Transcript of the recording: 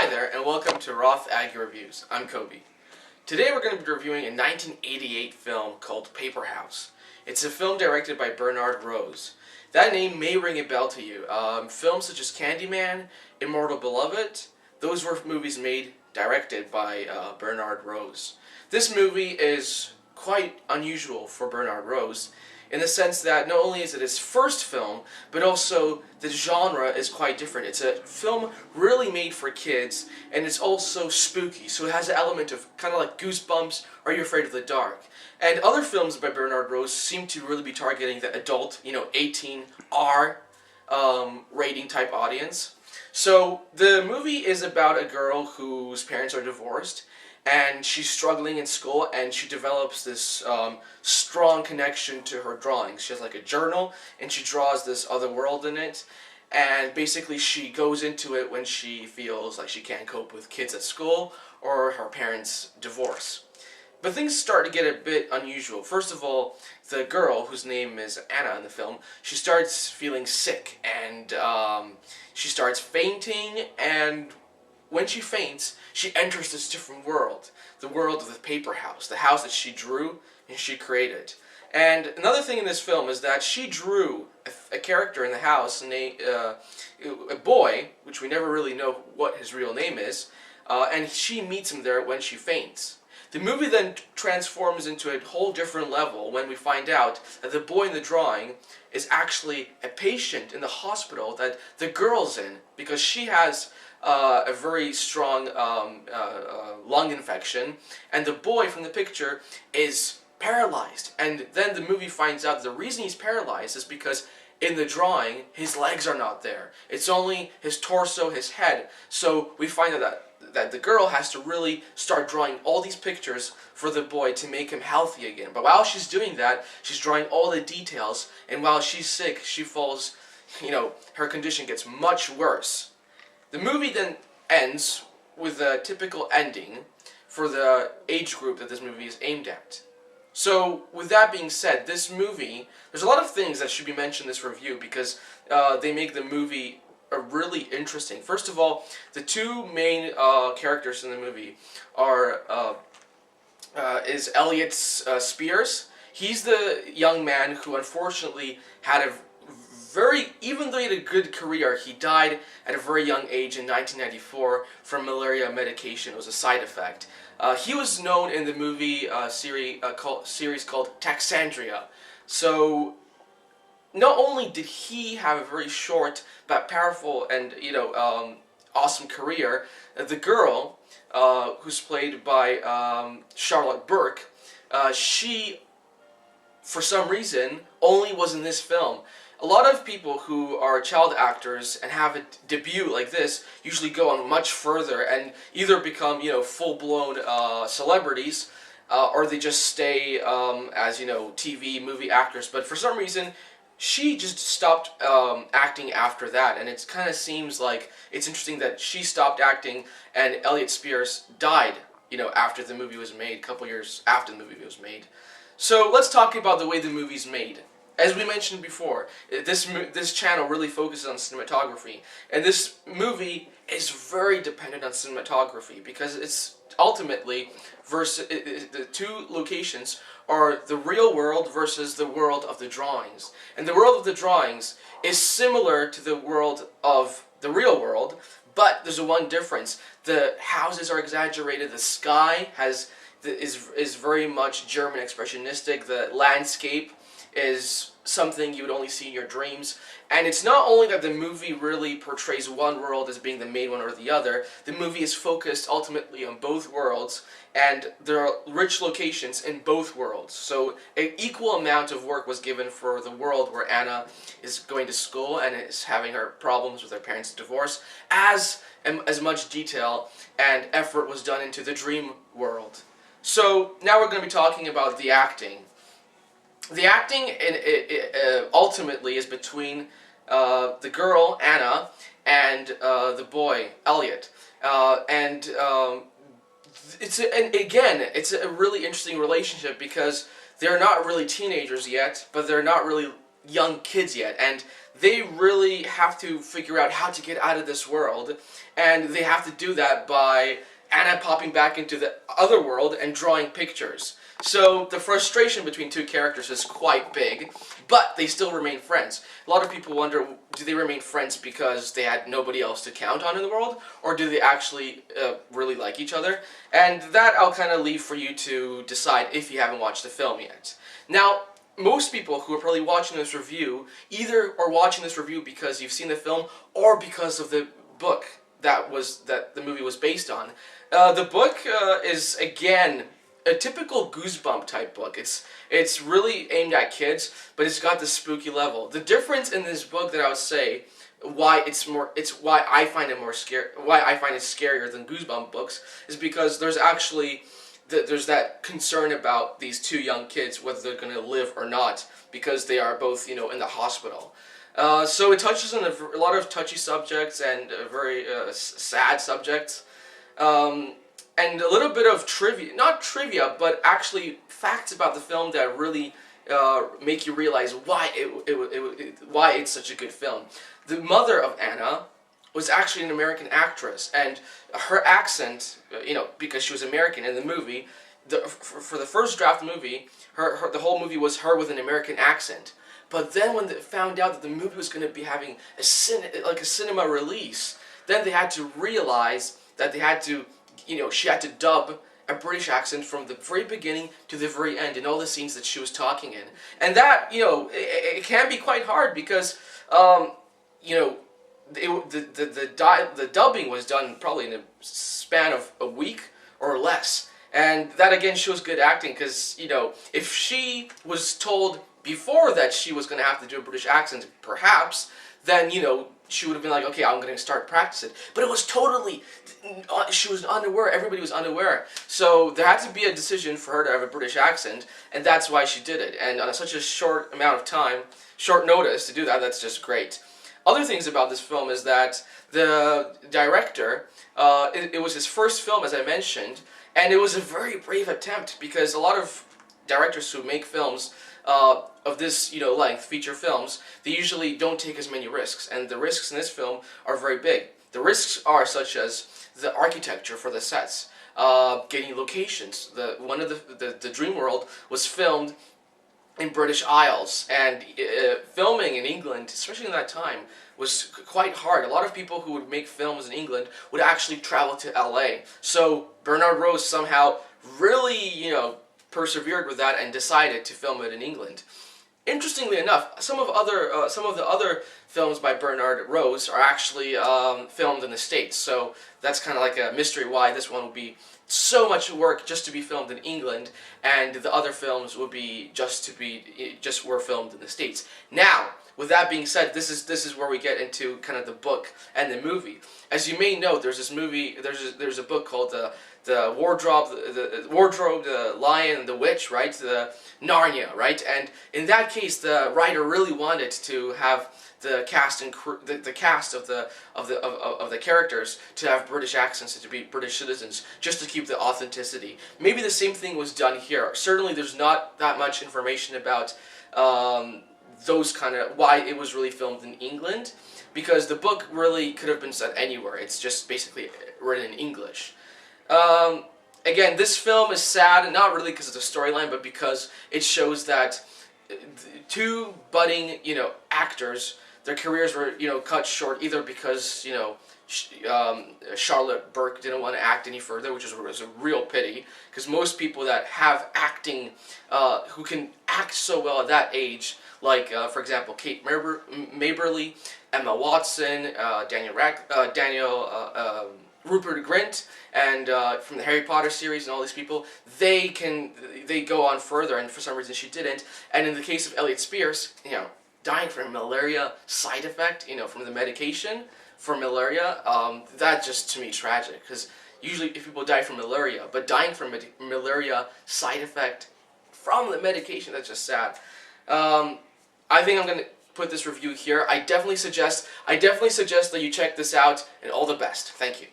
Hi there, and welcome to Roth Aggie Reviews. I'm Kobe. Today we're going to be reviewing a 1988 film called Paperhouse. It's a film directed by Bernard Rose. That name may ring a bell to you. Films such as Candyman, Immortal Beloved, those were movies directed by Bernard Rose. This movie is quite unusual for Bernard Rose, in the sense that not only is it his first film, but also the genre is quite different. It's a film really made for kids, and it's also spooky, so it has an element of kind of like Goosebumps, Are You Afraid of the Dark? And other films by Bernard Rose seem to really be targeting the adult, 18R rating type audience. So the movie is about a girl whose parents are divorced, and she's struggling in school, and she develops this strong connection to her drawings. She has like a journal, and she draws this other world in it, and basically she goes into it when she feels like she can't cope with kids at school or her parents' divorce. But things start to get a bit unusual. First of all, the girl, whose name is Anna in the film, she starts feeling sick, and she starts fainting, and when she faints, she enters this different world, the world of the Paperhouse, the house that she drew and she created. And another thing in this film is that she drew a character in the house, a boy, which we never really know what his real name is, and she meets him there when she faints. The movie then transforms into a whole different level when we find out that the boy in the drawing is actually a patient in the hospital that the girl's in, because she has a very strong lung infection, and the boy from the picture is paralyzed. And then the movie finds out the reason he's paralyzed is because in the drawing his legs are not there. It's only his torso, his head. So we find out that the girl has to really start drawing all these pictures for the boy to make him healthy again. But while she's doing that, she's drawing all the details, and while she's sick, she falls, her condition gets much worse. The movie then ends with a typical ending for the age group that this movie is aimed at. So, with that being said, this movie, there's a lot of things that should be mentioned in this review because they make the movie really interesting. First of all, the two main characters in the movie is Elliot Spears. He's the young man who unfortunately had even though he had a good career, he died at a very young age in 1994 from malaria medication. It was a side effect. He was known in the movie series called Taxandria. So not only did he have a very short but powerful and awesome career, the girl, who's played by Charlotte Burke, she, for some reason, only was in this film. A lot of people who are child actors and have a debut like this usually go on much further and either become, full-blown celebrities, or they just stay as, TV, movie actors. But for some reason, she just stopped acting after that, and it kind of seems like it's interesting that she stopped acting and Elliot Spears died, after the movie was made, a couple years after the movie was made. So let's talk about the way the movie's made. As we mentioned before, this channel really focuses on cinematography, and this movie is very dependent on cinematography because it's ultimately the two locations are the real world versus the world of the drawings. And the world of the drawings is similar to the world of the real world, but there's one difference. The houses are exaggerated, the sky is very much German expressionistic, the landscape is something you would only see in your dreams. And it's not only that the movie really portrays one world as being the main one or the other, the movie is focused ultimately on both worlds, and there are rich locations in both worlds. So an equal amount of work was given for the world where Anna is going to school and is having her problems with her parents' divorce, as much detail and effort was done into the dream world. So now we're going to be talking about the acting. The acting ultimately is between the girl, Anna, and the boy, Elliot. It's a really interesting relationship because they're not really teenagers yet, but they're not really young kids yet, and they really have to figure out how to get out of this world, and they have to do that by Anna popping back into the other world and drawing pictures. So the frustration between two characters is quite big, but they still remain friends. A lot of people wonder, do they remain friends because they had nobody else to count on in the world, or do they actually really like each other? And that I'll kind of leave for you to decide if you haven't watched the film yet. Now, most people who are probably watching this review either are watching this review because you've seen the film or because of the book that the movie was based on. The book is, again, a typical Goosebump type book. It's really aimed at kids, but it's got the spooky level. The difference in this book that I would say why I find it scarier than Goosebump books is because there's actually there's that concern about these two young kids, whether they're going to live or not, because they are both, in the hospital. So it touches on a lot of touchy subjects and very sad subjects. And a little bit of trivia, not trivia, but actually facts about the film that really make you realize why why it's such a good film. The mother of Anna was actually an American actress, and her accent, because she was American in the movie, for the first draft movie, the whole movie was her with an American accent. But then when they found out that the movie was going to be having a cinema release, then they had to realize that they had to, she had to dub a British accent from the very beginning to the very end in all the scenes that she was talking in. And that, it can be quite hard because, the dubbing was done probably in a span of a week or less. And that again shows good acting because, if she was told before that she was going to have to do a British accent, perhaps, then, she would have been like, okay, I'm going to start practicing. But it was totally, she was unaware, everybody was unaware. So there had to be a decision for her to have a British accent, and that's why she did it. And on such a short amount of time, short notice to do that, that's just great. Other things about this film is that the director, it was his first film, as I mentioned, and it was a very brave attempt because a lot of directors who make films of this, length, feature films, they usually don't take as many risks, and the risks in this film are very big. The risks are such as the architecture for the sets, getting locations. One of the Dream World was filmed in British Isles, and filming in England, especially in that time, was quite hard. A lot of people who would make films in England would actually travel to LA. So Bernard Rose somehow really, persevered with that and decided to film it in England. Interestingly enough, some of the other films by Bernard Rose are actually filmed in the States. So that's kind of like a mystery why this one would be so much work just to be filmed in England, and the other films would be just were filmed in the States. Now, with that being said, this is where we get into kind of the book and the movie. As you may know, there's a book called the Wardrobe, the Lion, and the Witch, right? The Narnia, right? And in that case, the writer really wanted to have the cast and the cast of the characters to have British accents and to be British citizens, just to keep the authenticity. Maybe the same thing was done here. Certainly, there's not that much information about those kind of why it was really filmed in England, because the book really could have been set anywhere. It's just basically written in English. Again, this film is sad, not really because of the storyline, but because it shows that two budding, actors, their careers were, cut short either because, Charlotte Burke didn't want to act any further, which was a real pity, because most people that have acting, who can act so well at that age, like, for example, Kate Maberly, Emma Watson, Rupert Grint, and from the Harry Potter series and all these people, they go on further, and for some reason she didn't. And in the case of Elliot Spears, dying from a malaria side effect, from the medication for malaria, that just to me tragic, because usually if people die from malaria, but dying from malaria side effect from the medication, that's just sad. I think I'm going to put this review here. I definitely suggest that you check this out, and all the best. Thank you.